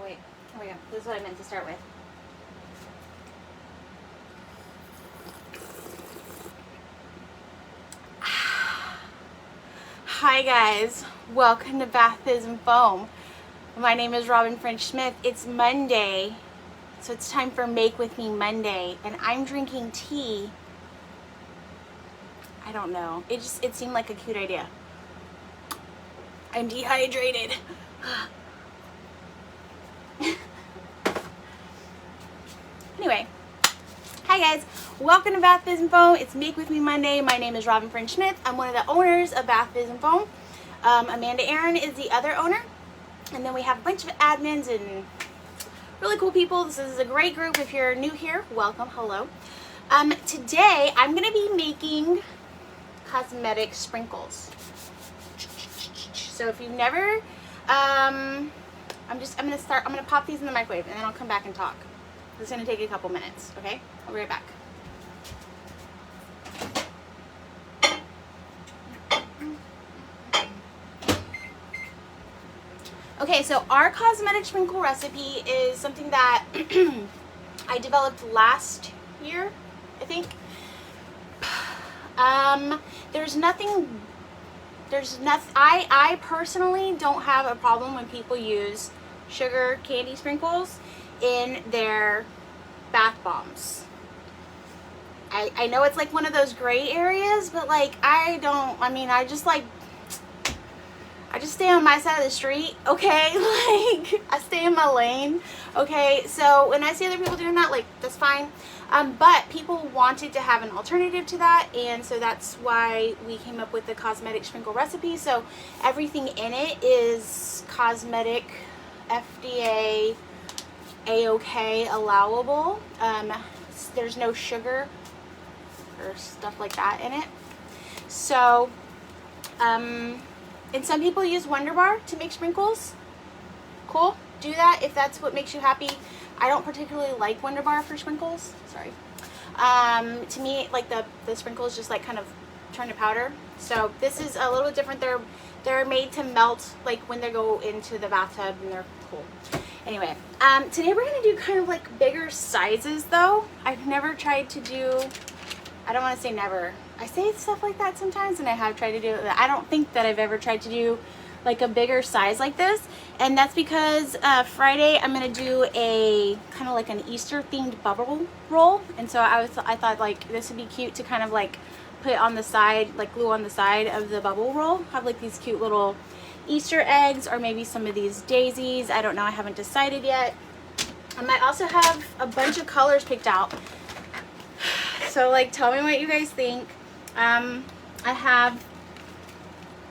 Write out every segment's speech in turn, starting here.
wait. Here we go. This is what I meant to start with. Hi guys, welcome to Baptism Foam. My name is Robyn French-Smith. It's Monday, so it's time for Make With Me Monday, and I'm drinking tea. I don't know, it seemed like a cute idea. I'm dehydrated. Anyway, hi guys, welcome to Baptism Foam. It's Make With Me Monday. My name is Robyn French-Smith. I'm one of the owners of Baptism Foam. Amanda Aaron is the other owner. And then we have a bunch of admins and really cool people. This is a great group. If you're new here, welcome, hello. Today I'm gonna be making cosmetic sprinkles. So if you've never, I'm gonna pop these in the microwave and then I'll come back and talk. It's gonna take a couple minutes, okay? I'll be right back. Okay, so our cosmetic sprinkle recipe is something that I developed last year, I think. I personally don't have a problem when people use sugar candy sprinkles in their bath bombs. I know it's like one of those gray areas, but like I just stay on my side of the street, okay? Like, I stay in my lane, okay? So when I see other people doing that, like, that's fine. But people wanted to have an alternative to that, and so that's why we came up with the cosmetic sprinkle recipe. So everything in it is cosmetic, FDA, A-OK, allowable. There's no sugar or stuff like that in it. So, and some people use Wonder Bar to make sprinkles. Cool, do that if that's what makes you happy. I don't particularly like Wonder Bar for sprinkles, sorry. To me, like the sprinkles just like kind of turn to powder. So this is a little different. They're made to melt like when they go into the bathtub, and they're cool. Anyway, today we're gonna do kind of like bigger sizes though. I've never tried to do, I don't want to say never. I say stuff like that sometimes, and I have tried to do it. I don't think that I've ever tried to do like a bigger size like this, and that's because Friday I'm gonna do a kind of like an Easter themed bubble roll, and so I thought like this would be cute to kind of like put on the side, like glue on the side of the bubble roll. Have like these cute little Easter eggs, or maybe some of these daisies. I don't know. I haven't decided yet. I might also have a bunch of colors picked out. So like, tell me what you guys think. I have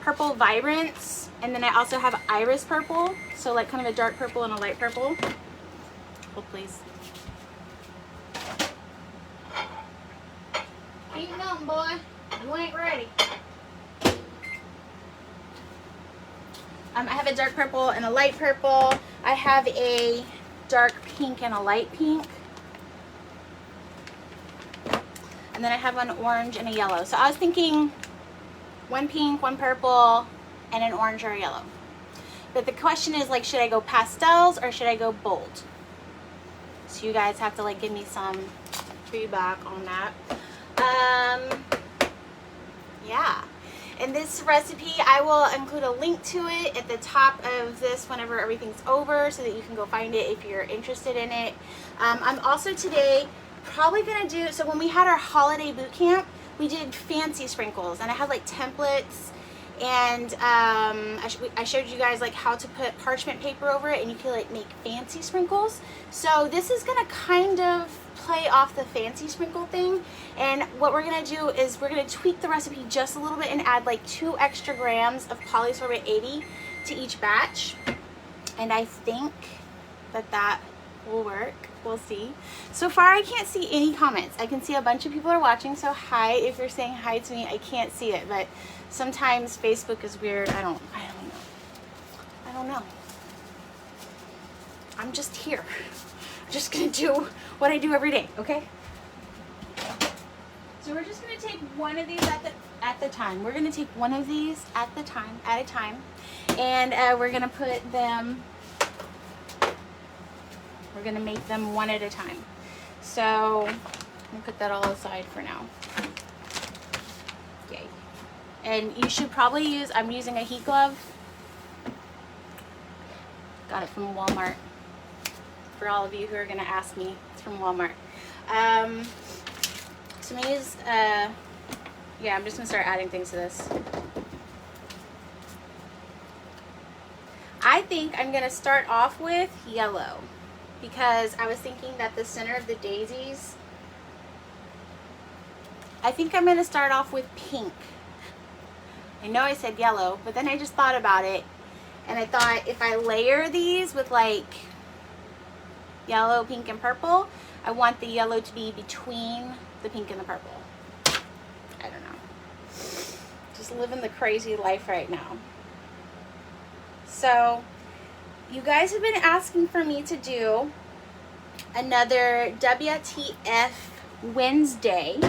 purple Vibrance, and then I also have iris purple, so like kind of a dark purple and a light purple. Hold please. Keep going, boy. You ain't ready. I have a dark purple and a light purple. I have a dark pink and a light pink. And then I have an orange and a yellow. So I was thinking one pink, one purple, and an orange or a yellow. But the question is like, should I go pastels or should I go bold? So you guys have to like give me some feedback on that. Yeah. In this recipe, I will include a link to it at the top of this whenever everything's over, so that you can go find it if you're interested in it. I'm also today probably gonna do, so when we had our holiday boot camp, we did fancy sprinkles, and I had like templates, and I showed you guys like how to put parchment paper over it, and you can like make fancy sprinkles. So this is gonna kind of play off the fancy sprinkle thing, and what we're gonna do is we're gonna tweak the recipe just a little bit and add like 2 extra grams of polysorbate 80 to each batch, and I think that will work. We'll see. So far I can't see any comments. I can see a bunch of people are watching, so hi if you're saying hi to me. I can't see it, but sometimes Facebook is weird. I don't know. I'm just here. I'm just gonna do what I do every day, okay? So we're just gonna take one of these at the time. We're gonna take one of these at a time, and we're gonna put them We're gonna make them one at a time. So I'll put that all aside for now. Yay. And you should probably use, I'm using a heat glove. Got it from Walmart. For all of you who are gonna ask me, it's from Walmart. So I'm gonna use, yeah, I'm just gonna start adding things to this. I think I'm gonna start off with yellow because I was thinking that the center of the daisies, I think I'm gonna start off with pink. I know I said yellow, but then I just thought about it and I thought if I layer these with like yellow, pink, and purple, I want the yellow to be between the pink and the purple. I don't know. Just living the crazy life right now. So, you guys have been asking for me to do another WTF Wednesday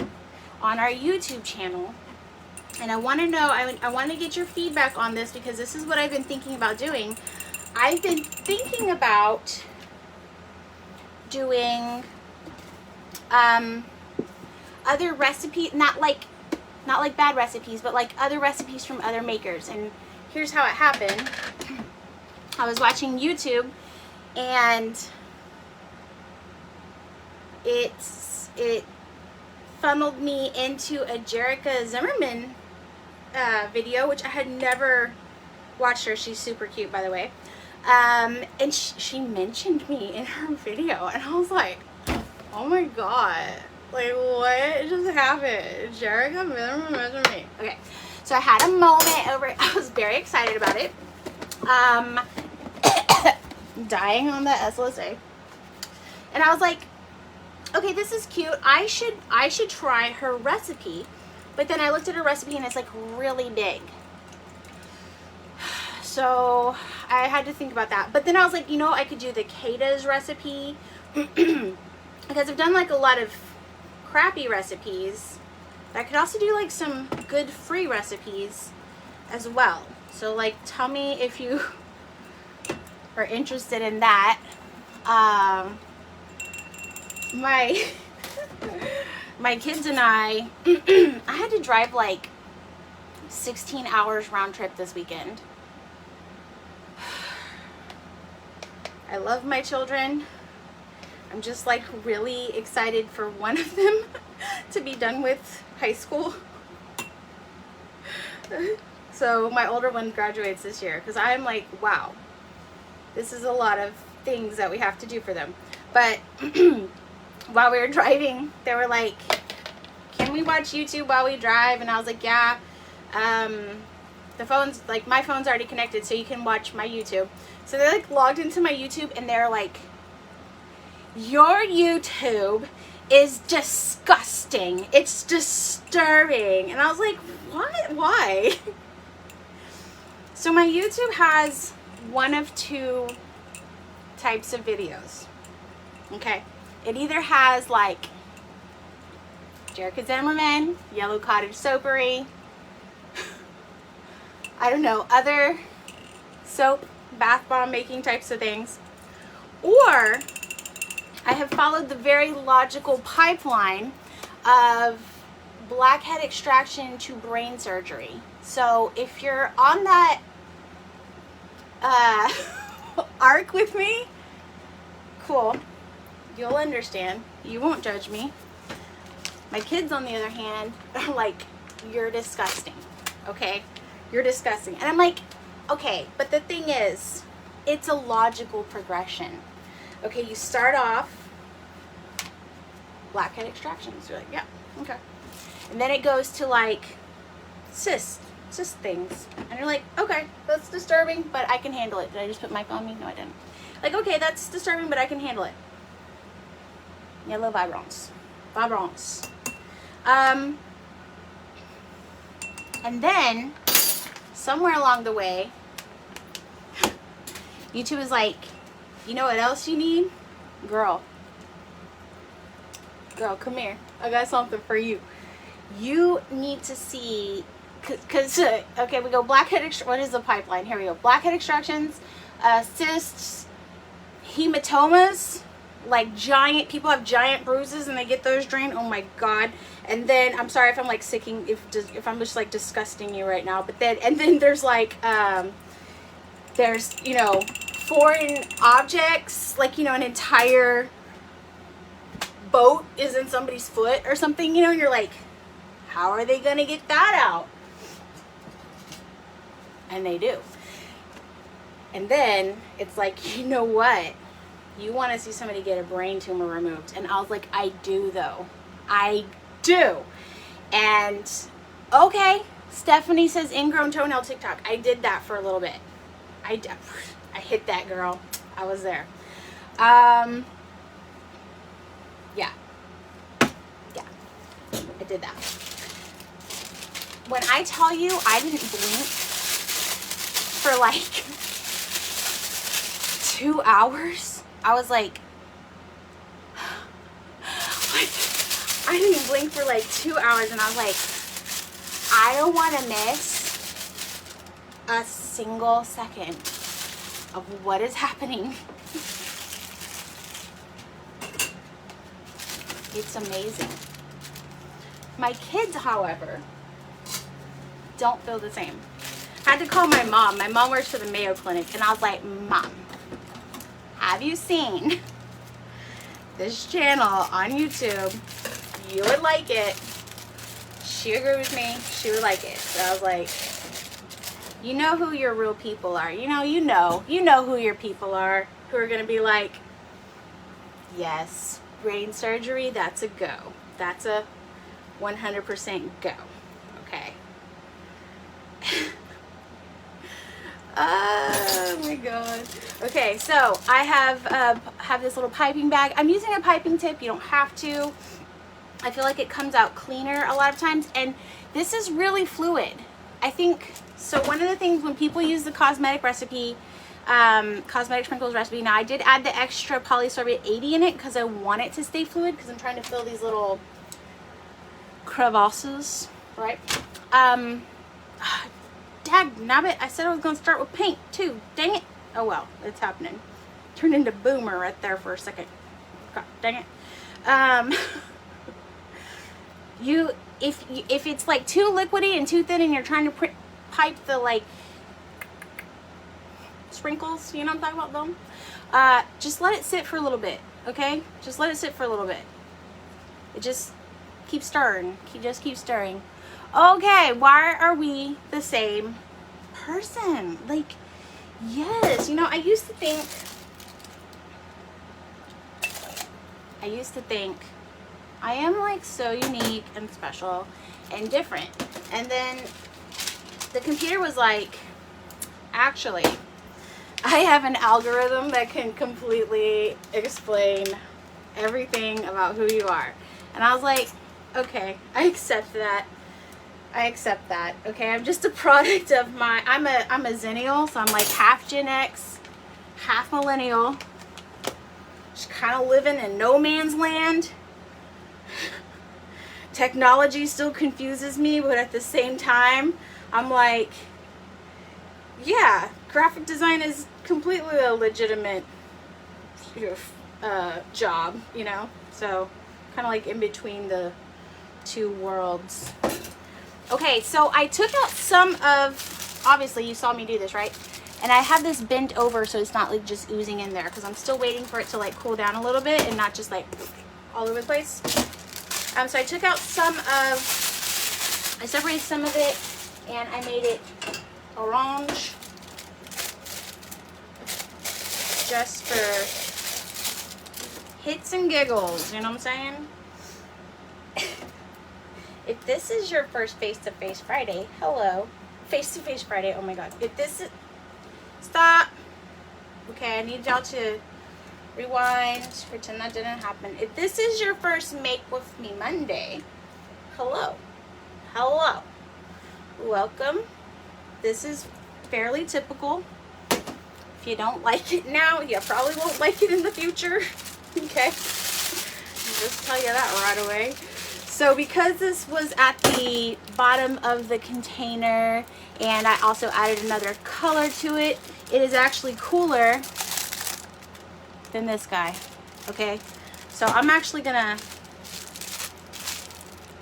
on our YouTube channel. And I want to know, I want to get your feedback on this because this is what I've been thinking about doing. I've been thinking about doing other recipes, not like bad recipes, but like other recipes from other makers. And here's how it happened. I was watching YouTube and it funneled me into a Jerica Zimmerman video, which I had never watched her. She's super cute, by the way. And she mentioned me in her video and I was like, oh my god, like what just happened? Jerica Zimmerman mentioned me. Okay, so I had a moment over it. I was very excited about it. Dying on the SLSA. And I was like, okay, this is cute. I should try her recipe. But then I looked at her recipe and it's like really big. So I had to think about that. But then I was like, you know, I could do the Kata's recipe. Because I've done like a lot of crappy recipes. But I could also do like some good free recipes as well. So like tell me if you are interested in that. My kids and I had to drive like 16 hours round trip this weekend. I love my children. I'm just like really excited for one of them to be done with high school. So my older one graduates this year because I'm like, wow, this is a lot of things that we have to do for them. But while we were driving, they were like, can we watch YouTube while we drive? And I was like, yeah. The phone's like, my phone's already connected so you can watch my YouTube. So they're like logged into my YouTube and they're like, your YouTube is disgusting. It's disturbing. And I was like, what? Why? So my YouTube has one of two types of videos. Okay. It either has like Jerica Zimmerman, Yellow Cottage Soapery, I don't know, other soap, bath bomb making types of things. Or I have followed the very logical pipeline of blackhead extraction to brain surgery. So if you're on that arc with me, cool. You'll understand. You won't judge me. My kids, on the other hand, are like, you're disgusting. Okay? You're disgusting. And I'm like, okay, but the thing is, it's a logical progression. Okay, you start off blackhead extractions. You're like, yeah, okay. And then it goes to like cyst things. And you're like, okay, that's disturbing, but I can handle it. Did I just put mic on me? No, I didn't. Like, okay, that's disturbing, but I can handle it. Yellow Vibrance. Vibrance. And then, somewhere along the way, YouTube is like, you know what else you need? Girl, come here. I got something for you. You need to see, okay, we go blackhead, what is the pipeline? Here we go. Blackhead extractions, cysts, hematomas, like giant, people have giant bruises and they get those drained. Oh my God. And then, I'm sorry if I'm like sicking, if I'm just like disgusting you right now, but then, and then there's like, there's, you know, foreign objects, like, you know, an entire boat is in somebody's foot or something, you know, and you're like, how are they gonna get that out? And they do. And then it's like, you know what? You want to see somebody get a brain tumor removed. And I was like, I do though. I do. And okay, Stephanie says ingrown toenail TikTok. I did that for a little bit. I hit that, girl. I was there. Yeah. Yeah. I did that. When I tell you I didn't blink for like 2 hours, I was like I didn't blink for like 2 hours, and I was like, I don't want to miss a single second of what is happening. It's amazing. My kids, however, don't feel the same. I had to call my mom. My mom works for the Mayo Clinic, and I was like, Mom, have you seen this channel on YouTube? You would like it. She agreed with me. She would like it. So I was like, you know who your real people are. You know who your people are, who are going to be like, yes, brain surgery, that's a go. That's a 100% go. Okay. Oh my God. Okay, so I have this little piping bag. I'm using a piping tip. You don't have to. I feel like it comes out cleaner a lot of times, and this is really fluid. I think so. One of the things when people use the cosmetic recipe, cosmetic sprinkles recipe, now I did add the extra polysorbate 80 in it because I want it to stay fluid, because I'm trying to fill these little crevasses, right? Dagnabbit, I said I was going to start with paint too. Dang it. Oh well, it's happening. Turned into Boomer right there for a second. God, dang it. If it's like too liquidy and too thin and you're trying to pipe the like sprinkles, you know what I'm talking about them? Just let it sit for a little bit, okay? Just let it sit for a little bit. It just keeps stirring. Just keep stirring. Okay, why are we the same person? Like, yes, you know, I used to think I am like so unique and special and different. And then the computer was like, actually, I have an algorithm that can completely explain everything about who you are. And I was like, okay, I accept that. Okay, I'm just a product of I'm a Zennial, so I'm like half Gen X, half millennial. Just kind of living in no man's land. Technology still confuses me, but at the same time, I'm like, yeah, graphic design is completely a legitimate job, you know? So, kind of like in between the two worlds. Okay, so I took out some of, obviously you saw me do this, right? And I have this bent over so it's not like just oozing in there, because I'm still waiting for it to like cool down a little bit and not just like all over the place. So I took out I separated some of it and I made it orange just for hits and giggles, you know what I'm saying? If this is your first face-to-face Friday, hello. Face-to-face Friday, oh my God. If this is, stop. Okay, I need y'all to rewind, pretend that didn't happen. If this is your first Make With Me Monday, hello. Hello. Welcome. This is fairly typical. If you don't like it now, you probably won't like it in the future. Okay? I'll just tell you that right away. So because this was at the bottom of the container and I also added another color to it, it is actually cooler than this guy. Okay, so I'm actually gonna,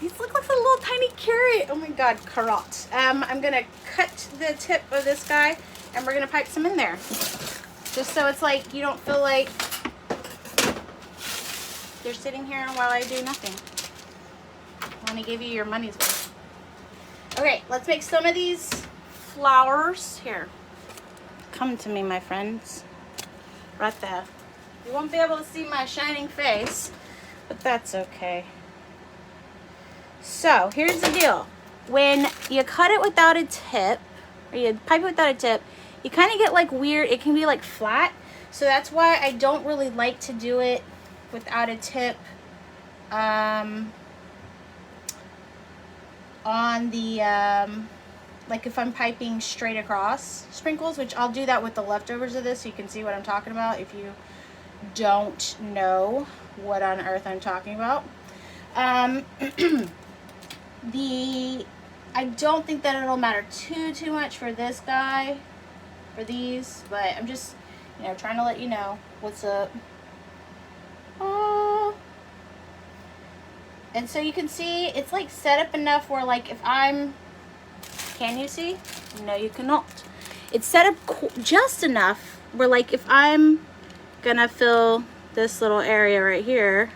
these look like a little tiny carrot. Oh my god, carrot. I'm gonna cut the tip of this guy and we're gonna pipe some in there. Just so it's like you don't feel like you're sitting here while I do nothing. I want to give you your money's worth. Okay, let's make some of these flowers. Here, come to me, my friends. Right there. You won't be able to see my shining face, but that's okay. So here's the deal. When you cut it without a tip, or you pipe it without a tip, you kind of get like weird, it can be like flat. So that's why I don't really like to do it without a tip on the, like if I'm piping straight across sprinkles, which I'll do that with the leftovers of this so you can see what I'm talking about if you don't know what on earth I'm talking about. I don't think that it'll matter too much for this guy, for these, but I'm just, you know, trying to let you know what's up. Oh. And so you can see it's like set up enough where like if I'm, can you see? No, you cannot. It's set up just enough where like if I'm gonna fill this little area right here,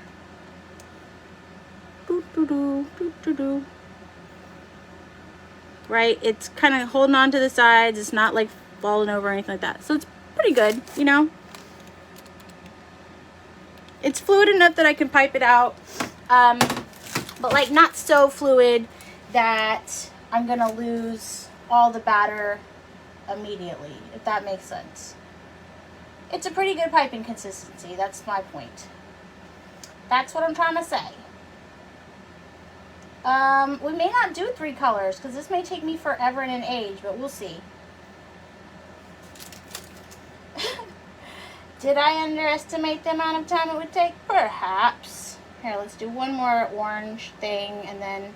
right, it's kind of holding on to the sides, it's not like falling over or anything like that, so it's pretty good, you know. It's fluid enough that I can pipe it out, but like not so fluid that I'm gonna lose all the batter immediately, if that makes sense. It's a pretty good piping consistency, that's my point. That's what I'm trying to say. We may not do 3 colors because this may take me forever and an age, but we'll see. Did I underestimate the amount of time it would take? Perhaps. Here, let's do one more orange thing and then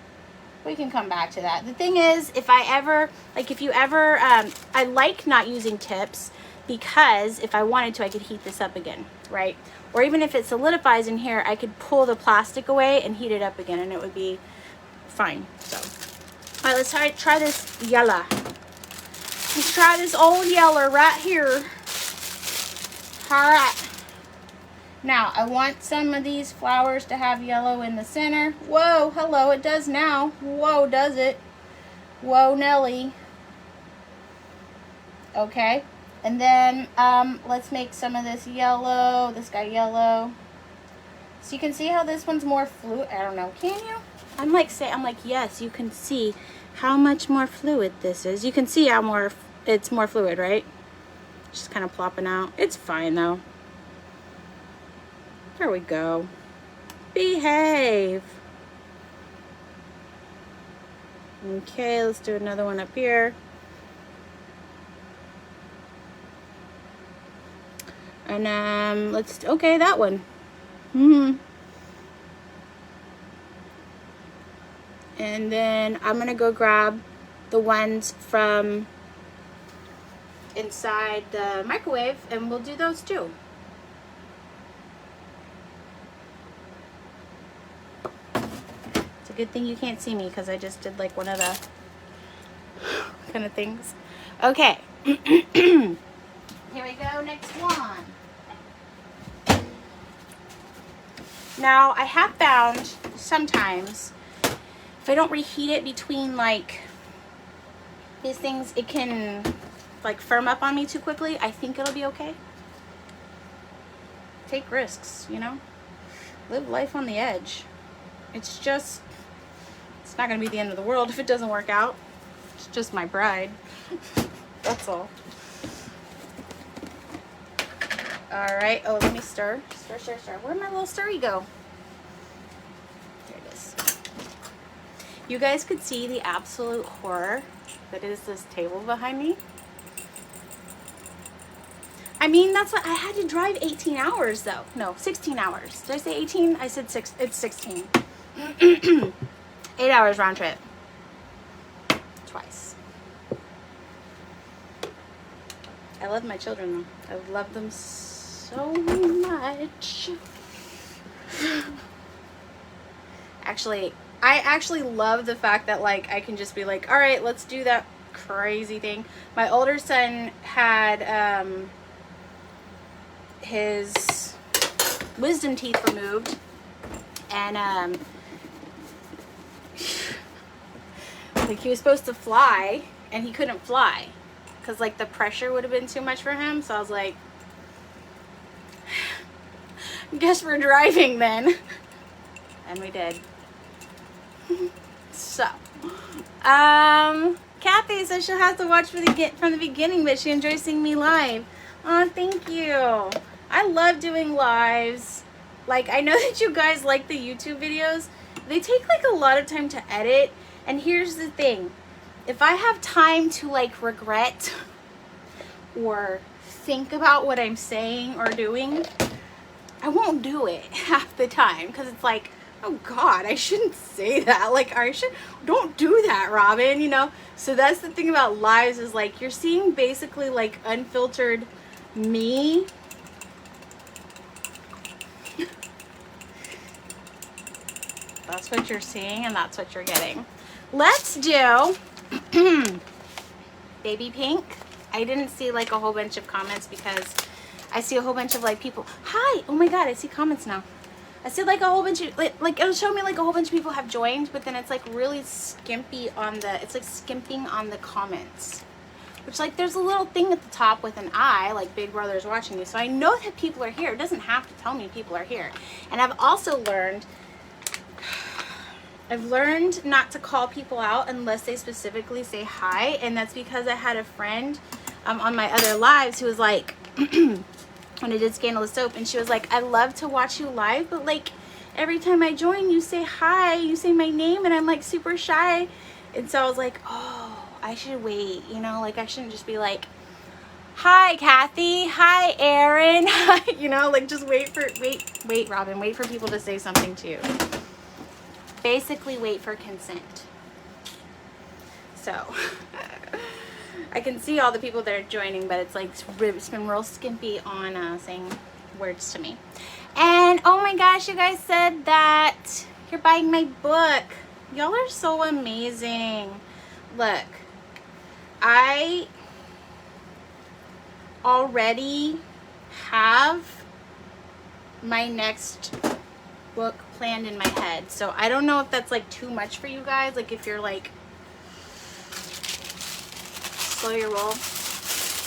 we can come back to that. The thing is, if I ever, like if you ever, I like not using tips because if I wanted to, I could heat this up again, right? Or even if it solidifies in here, I could pull the plastic away and heat it up again and it would be fine. So, all right, let's try this yellow. Let's try this old yellow right here. All right. Now, I want some of these flowers to have yellow in the center. Whoa, hello, it does now. Whoa, does it? Whoa, Nelly. Okay. And then, let's make some of this yellow, this guy yellow. So you can see how this one's more fluid. I don't know, can you? I'm like, yes, you can see how much more fluid this is. You can see how it's more fluid, right? Just kind of plopping out. It's fine though. There we go. Behave. Okay, let's do another one up here. And okay, that one. And then I'm gonna go grab the ones from inside the microwave and we'll do those too. It's a good thing you can't see me because I just did like one of the kind of things. Okay. Here we go, next one. Now I have found sometimes if I don't reheat it between like these things, it can like firm up on me too quickly. I think it'll be okay. Take risks, you know? Live life on the edge. It's just, it's not gonna be the end of the world if it doesn't work out. It's just my bride. That's all. All right, oh, let me stir. Stir. Where'd my little stirry go? There it is. You guys could see the absolute horror that is this table behind me. I mean, that's what I had to drive 18 hours though. No, 16 hours. Did I say 18? I said 6. It's 16. 8 hours round trip. Twice. I love my children though. I love them so much. Actually, I actually love the fact that like I can just be like, all right, let's do that crazy thing. My older son had his wisdom teeth removed, and like he was supposed to fly and he couldn't fly because like the pressure would have been too much for him. So I was like, guess we're driving then. And we did. So Kathy says she'll have to watch from the beginning, but she enjoys seeing me live. Oh, thank you. I love doing lives. Like, I know that you guys like the YouTube videos. They take like a lot of time to edit. And here's the thing. If I have time to like regret or think about what I'm saying or doing, I won't do it half the time because it's like, oh God, I shouldn't say that. Like, don't do that, Robyn, you know? So that's the thing about lives is like, you're seeing basically like unfiltered me. That's what you're seeing and that's what you're getting. Let's do baby pink. I didn't see like a whole bunch of comments because I see a whole bunch of like people. Hi, oh my God, I see comments now. I see like a whole bunch of like it'll show me like a whole bunch of people have joined, but then it's like really skimpy on the, it's like skimping on the comments. Which like there's a little thing at the top with an eye, like Big Brother's watching you. So I know that people are here. It doesn't have to tell me people are here. And I've also learned, not to call people out unless they specifically say hi. And that's because I had a friend on my other lives who was like, when I did Scandalous Soap, and she was like, I love to watch you live, but like every time I join you say hi, you say my name, and I'm like super shy. And so I was like, oh, I should wait, you know, like I shouldn't just be like, hi Kathy, hi Aaron, you know, like just wait Robyn, wait for people to say something to you. Basically wait for consent. So I can see all the people that are joining, but it's like it's been real skimpy on saying words to me. And oh my gosh, you guys said that you're buying my book. Y'all are so amazing. Look, I already have my next book planned in my head, so I don't know if that's like too much for you guys. Like if you're like, slow your roll.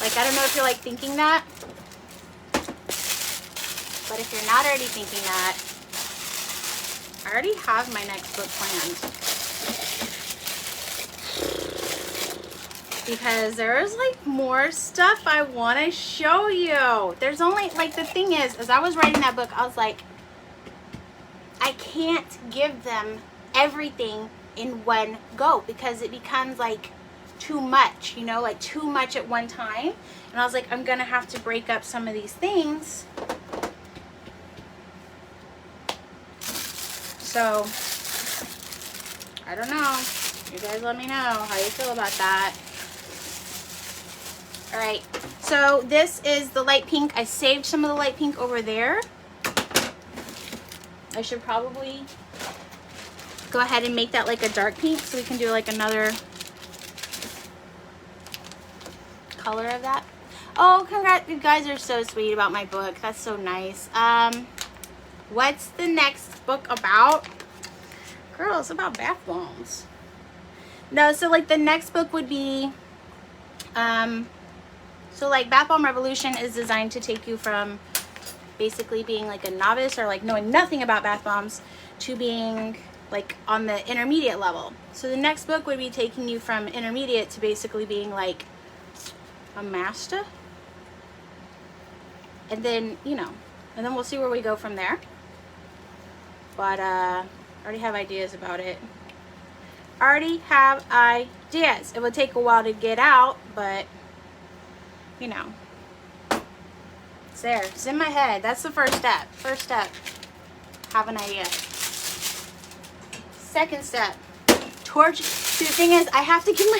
Like, I don't know if you're like thinking that, but if you're not already thinking that, I already have my next book planned. Because there's like more stuff I want to show you. There's only, like, the thing is, as I was writing that book, I was like, I can't give them everything in one go because it becomes like too much, you know, like too much at one time. And I was like, I'm gonna have to break up some of these things. So I don't know, you guys let me know how you feel about that. All right, so this is the light pink. I saved some of the light pink over there. I should probably go ahead and make that like a dark pink so we can do like another color of that. Oh, congrats, you guys are so sweet about my book. That's so nice. What's the next book about? Girl, it's about bath bombs. No, so like the next book would be so like Bath Bomb Revolution is designed to take you from basically being like a novice or like knowing nothing about bath bombs to being like on the intermediate level. So the next book would be taking you from intermediate to basically being like a master. And then, you know, and then we'll see where we go from there. But I already have ideas about it. Already have ideas. It would take a while to get out, but you know, it's there. It's in my head. That's the first step. First step, have an idea. Second step, torch. See, the thing is, I have to give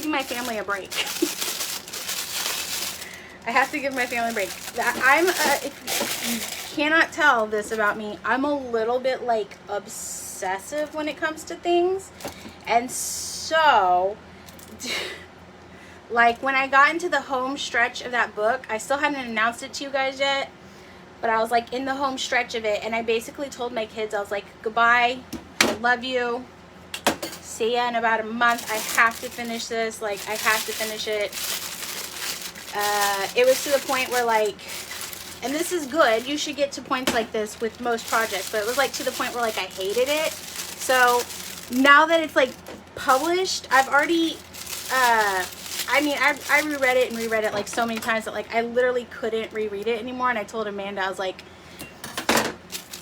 my family a break. I have to give my family a break. If you cannot tell this about me, I'm a little bit like obsessive when it comes to things. And so, like when I got into the home stretch of that book, I still hadn't announced it to you guys yet, but I was like in the home stretch of it, and I basically told my kids, I was like, goodbye, I love you, see ya in about a month. I have to finish this, like I have to finish it. It was to the point where like, and this is good, you should get to points like this with most projects, but it was like to the point where like I hated it. So now that it's like published, I've already I mean, I reread it and reread it like so many times that like I literally couldn't reread it anymore. And I told Amanda, I was like,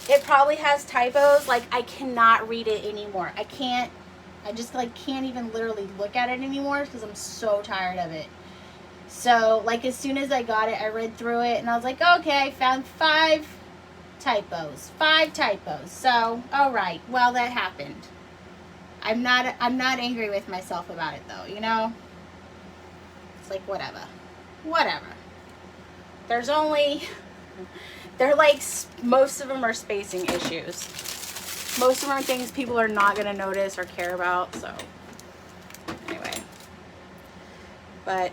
it probably has typos, like I cannot read it anymore. I just like can't even literally look at it anymore because I'm so tired of it. So like as soon as I got it, I read through it and I was like, okay, I found 5 typos. So all right, well, that happened. I'm not angry with myself about it though, you know? It's like whatever. They're like, most of them are spacing issues. Most of them are things people are not going to notice or care about, so anyway. But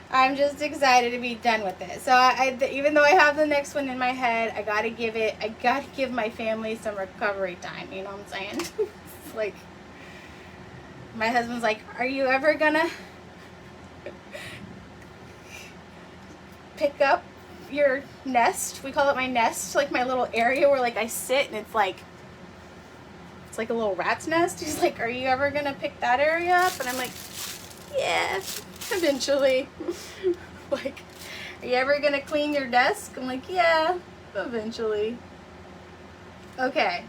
I'm just excited to be done with it. So even though I have the next one in my head, I gotta give my family some recovery time, you know what I'm saying? It's like, my husband's like, are you ever gonna pick up your nest? We call it my nest, like my little area where like I sit and it's like a little rat's nest. He's like, are you ever gonna pick that area up? And I'm like, yeah, eventually. Like, are you ever gonna clean your desk? I'm like, yeah, eventually. Okay,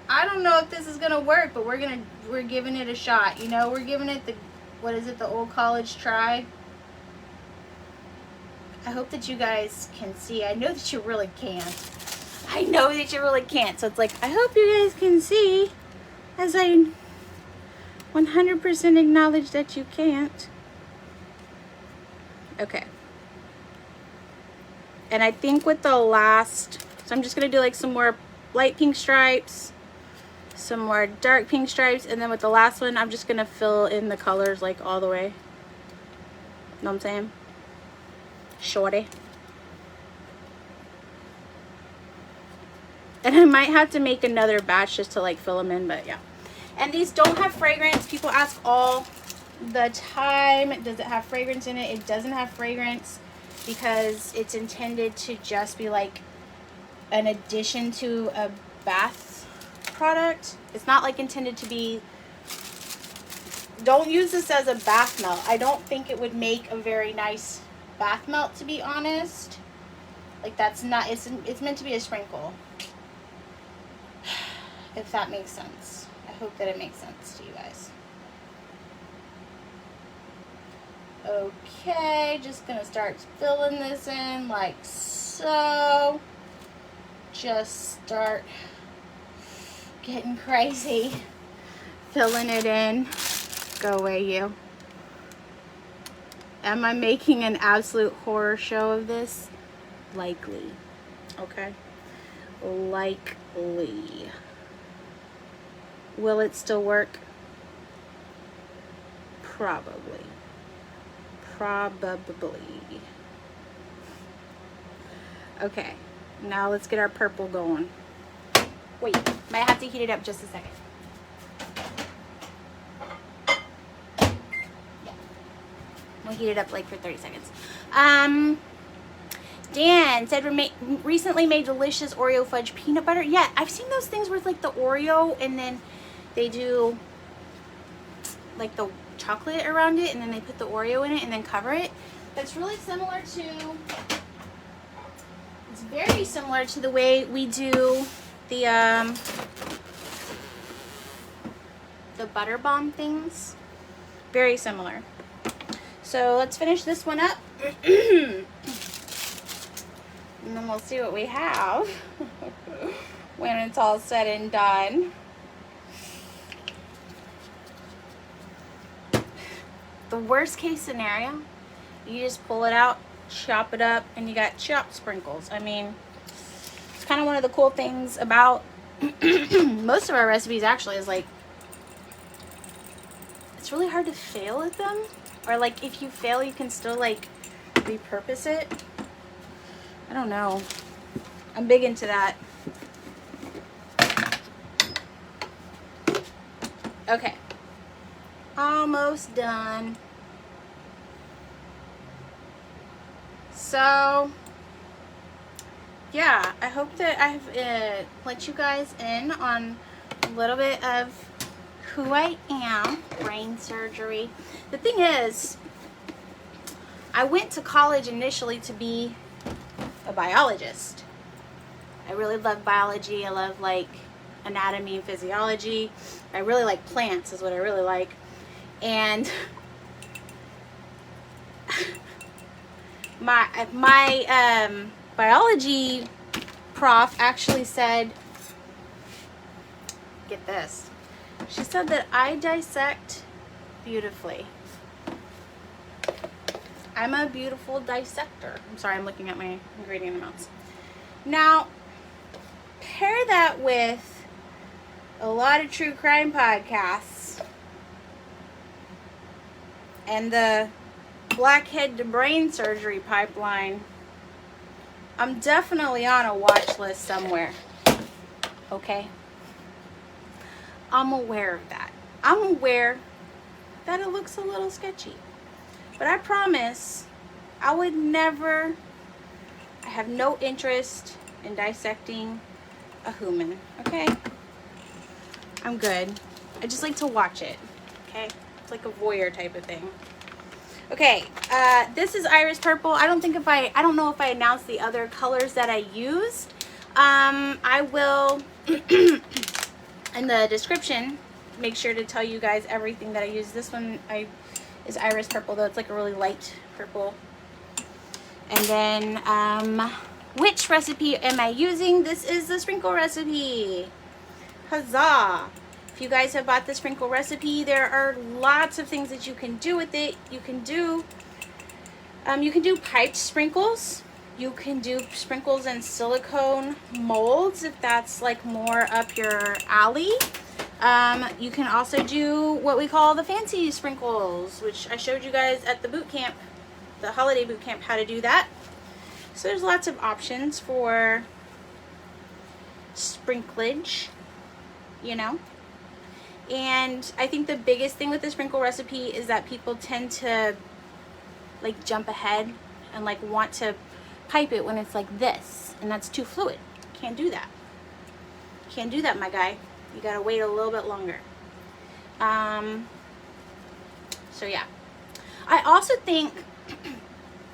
I don't know if this is gonna work, but we're giving it a shot, you know? We're giving it the old college try. I hope that you guys can see. I know that you really can't. So it's like, I hope you guys can see, as I 100% acknowledge that you can't. Okay. And I think with the last, so I'm just going to do like some more light pink stripes, some more dark pink stripes, and then with the last one, I'm just going to fill in the colors like all the way. Know what I'm saying? Shorty. And I might have to make another batch just to like fill them in, but yeah. And these don't have fragrance. People ask all the time, does it have fragrance in it? It doesn't have fragrance because it's intended to just be like an addition to a bath product. It's not like intended to be, don't use this as a bath melt. I don't think it would make a very nice bath melt, to be honest. Like that's not, it's meant to be a sprinkle, if that makes sense. I hope that it makes sense to you guys. Okay, just gonna start filling this in like so. Just start getting crazy, filling it in. Go away, you. Am I making an absolute horror show of this? Likely. Okay. Likely. Will it still work? Probably. Okay. Now let's get our purple going. Wait, might have to heat it up just a second. We'll heat it up like for 30 seconds. Dan said recently made delicious Oreo fudge peanut butter. Yeah, I've seen those things where it's like the Oreo and then they do like the chocolate around it and then they put the Oreo in it and then cover it. That's really similar to, it's very similar to the way we do the butter bomb things. Very similar. So let's finish this one up. And then we'll see what we have when it's all said and done. The worst case scenario You just pull it out, chop it up, and you got chopped sprinkles. I mean, it's kind of one of the cool things about most of our recipes actually is like, it's really hard to fail at them. Or like if you fail, you can still like repurpose it. I don't know. I'm big into that. Okay. Almost done. So, yeah, I hope that I've let you guys in on a little bit of who I am. Brain surgery. The thing is, I went to college initially to be a biologist. I really love biology. I love like anatomy and physiology. I really like plants is what I really like. And my biology prof actually said, get this, she said that I dissect beautifully. I'm a beautiful dissector. I'm sorry, I'm looking at my ingredient amounts. Now, pair that with a lot of true crime podcasts and the blackhead to brain surgery pipeline. I'm definitely on a watch list somewhere. Okay? I'm aware of that. I'm aware that it looks a little sketchy. But I promise I would never, I have no interest in dissecting a human. Okay? I'm good. I just like to watch it. Okay? It's like a voyeur type of thing. Okay, this is Iris Purple. I don't know if I announced the other colors that I used. I will, in the description, make sure to tell you guys everything that I use. This one is Iris Purple, though it's like a really light purple. And then, which recipe am I using? This is the sprinkle recipe. Huzzah! If you guys have bought the sprinkle recipe, there are lots of things that you can do with it. You can do piped sprinkles. You can do sprinkles in silicone molds if that's like more up your alley. You can also do what we call the fancy sprinkles, which I showed you guys at the boot camp, the holiday boot camp, how to do that. So there's lots of options for sprinklage, you know. And I think the biggest thing with the sprinkle recipe is that people tend to like jump ahead and like want to pipe it when it's like this, and that's too fluid. Can't do that. Can't do that, my guy. You gotta wait a little bit longer. So yeah. I also think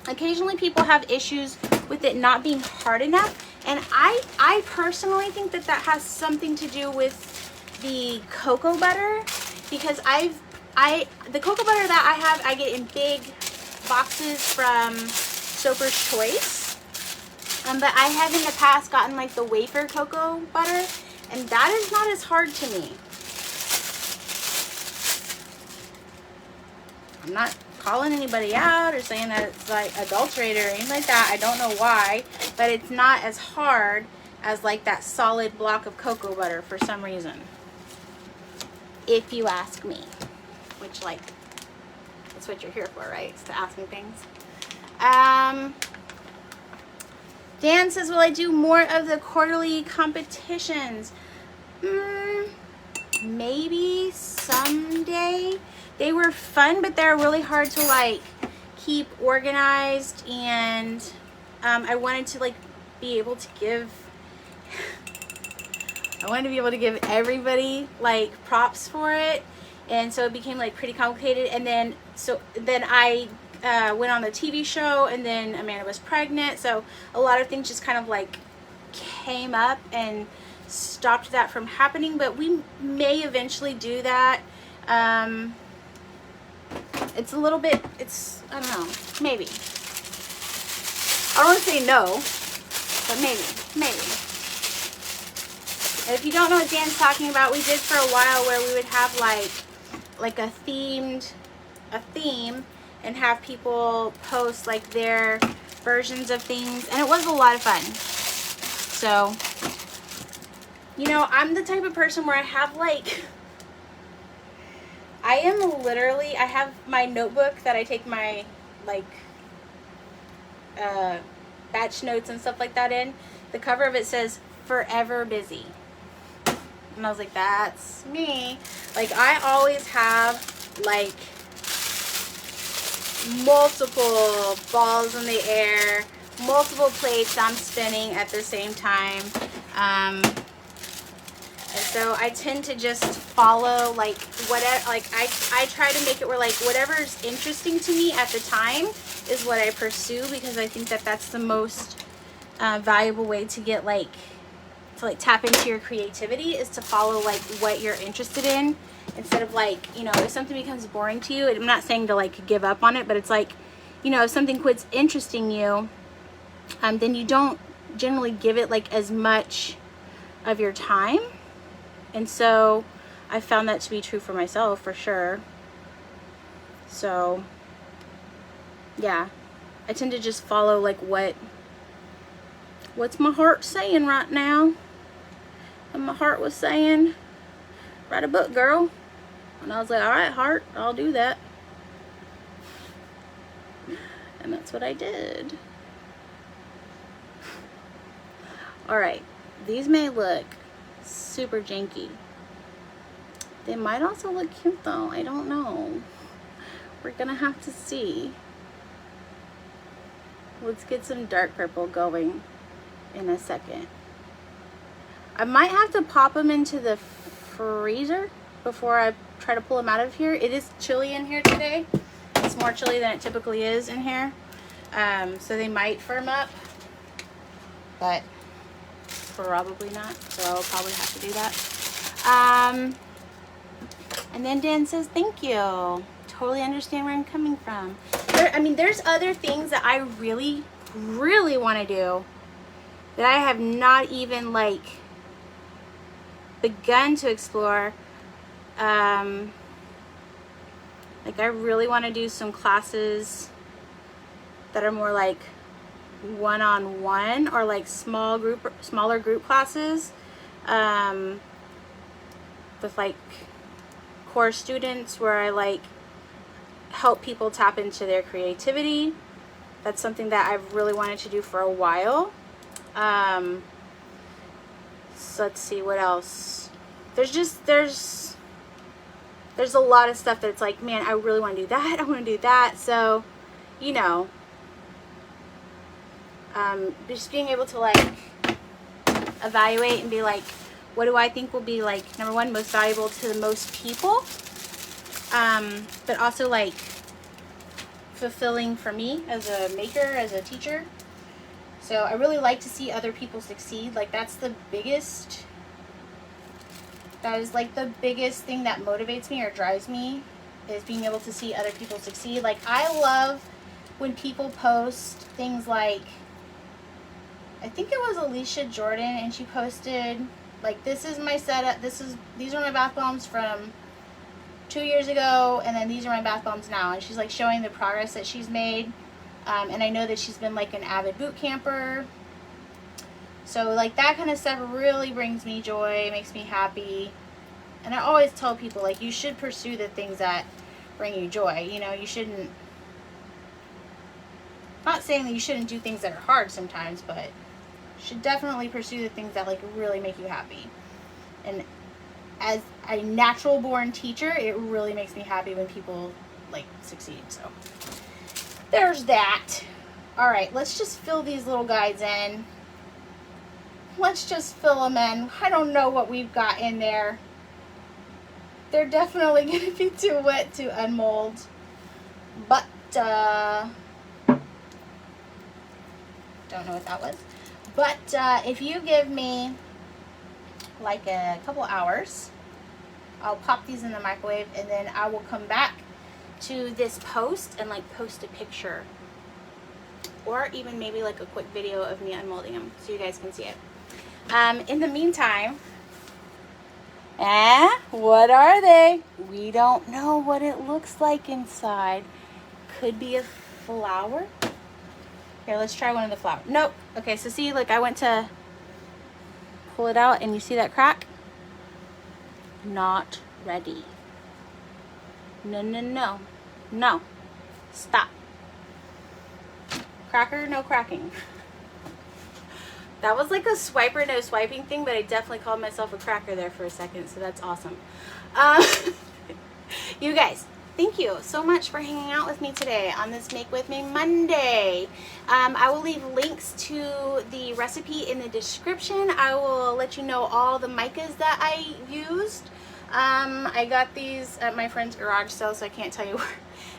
occasionally people have issues with it not being hard enough, and I personally think that that has something to do with the cocoa butter, because the cocoa butter that I have, I get in big boxes from Soaper's Choice, but I have in the past gotten like the wafer cocoa butter, and that is not as hard to me. I'm not calling anybody out or saying that it's like adulterated or anything like that. I don't know why, but it's not as hard as like that solid block of cocoa butter for some reason, if you ask me, which like that's what you're here for, right? It's to ask me things. Dan says, will I do more of the quarterly competitions? Maybe someday. They were fun, but they're really hard to like keep organized, and I wanted to like be able to give everybody like props for it, and so it became like pretty complicated. And then I went on the TV show, and then Amanda was pregnant, so a lot of things just kind of like came up and stopped that from happening. But we may eventually do that. It's a little bit, I don't know, maybe. I don't want to say no, but maybe. And if you don't know what Dan's talking about, we did for a while where we would have like a theme, and have people post like their versions of things, and it was a lot of fun. So, you know, I'm the type of person where I have like, I have my notebook that I take my like batch notes and stuff like that in. The cover of it says forever busy, and I was like, that's me. Like, I always have like multiple balls in the air, multiple plates I'm spinning at the same time, and so I tend to just follow like whatever, like I try to make it where like whatever's interesting to me at the time is what I pursue, because I think that that's the most valuable way to get like to tap into your creativity, is to follow like what you're interested in, instead of like, you know, if something becomes boring to you, I'm not saying to like give up on it, but it's like, you know, if something quits interesting you, then you don't generally give it like as much of your time. And so I found that to be true for myself, for sure. So yeah, I tend to just follow like what's my heart saying right now. And my heart was saying, write a book, girl. And I was like, all right, heart, I'll do that. And that's what I did. All right, these may look super janky. They might also look cute though, I don't know. We're gonna have to see. Let's get some dark purple going in a second. I might have to pop them into the freezer before I try to pull them out of here. It is chilly in here today. It's more chilly than it typically is in here. So they might firm up, but probably not. So I'll probably have to do that. And then Dan says, thank you. Totally understand where I'm coming from. I mean, there's other things that I really, really want to do that I have not even like begun to explore. Like, I really want to do some classes that are more like one-on-one, or like smaller group classes, with like core students, where I like help people tap into their creativity. That's something that I've really wanted to do for a while. So let's see what else. There's a lot of stuff that's like, man, I really want to do that. I want to do that. So, you know, just being able to like evaluate and be like, what do I think will be like, number one, most valuable to the most people, but also like fulfilling for me as a maker, as a teacher. So I really like to see other people succeed. Like, that's the biggest, that is like the biggest thing that motivates me or drives me, is being able to see other people succeed. Like, I love when people post things like, I think it was Alicia Jordan, and she posted like, this is my setup, these are my bath bombs from 2 years ago, and then these are my bath bombs now, and she's like showing the progress that she's made. And I know that she's been like an avid boot camper, so like that kind of stuff really brings me joy, makes me happy. And I always tell people, like, you should pursue the things that bring you joy. You know, you shouldn't, not saying that you shouldn't do things that are hard sometimes, but you should definitely pursue the things that like really make you happy. And as a natural born teacher, it really makes me happy when people like succeed. So there's that. All right, let's just fill these little guys in. Let's just fill them in. I don't know what we've got in there. They're definitely going to be too wet to unmold. But, don't know what that was. But if you give me like a couple hours, I'll pop these in the microwave, and then I will come back to this post and like post a picture, or even maybe like a quick video of me unmolding them so you guys can see it. In the meantime, what are they? We don't know what it looks like inside. could be a flower. Here, let's try one of the flowers. Nope. Okay, so see, like I went to pull it out and you see that crack? Not ready. No, no, no. No. Stop. Cracker, no cracking. That was like a swiper, no swiping thing, but I definitely called myself a cracker there for a second, so that's awesome. You guys, thank you so much for hanging out with me today on this Make With Me Monday. I will leave links to the recipe in the description. I will let you know all the micas that I used. I got these at my friend's garage sale, so I can't tell you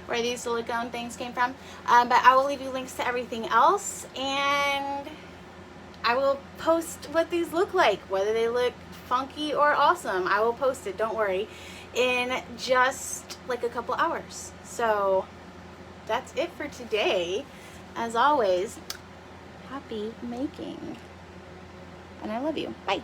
where these silicone things came from. But I will leave you links to everything else, and I will post what these look like, whether they look funky or awesome. I will post it, don't worry, in just like a couple hours. So that's it for today. As always, happy making. And I love you. Bye.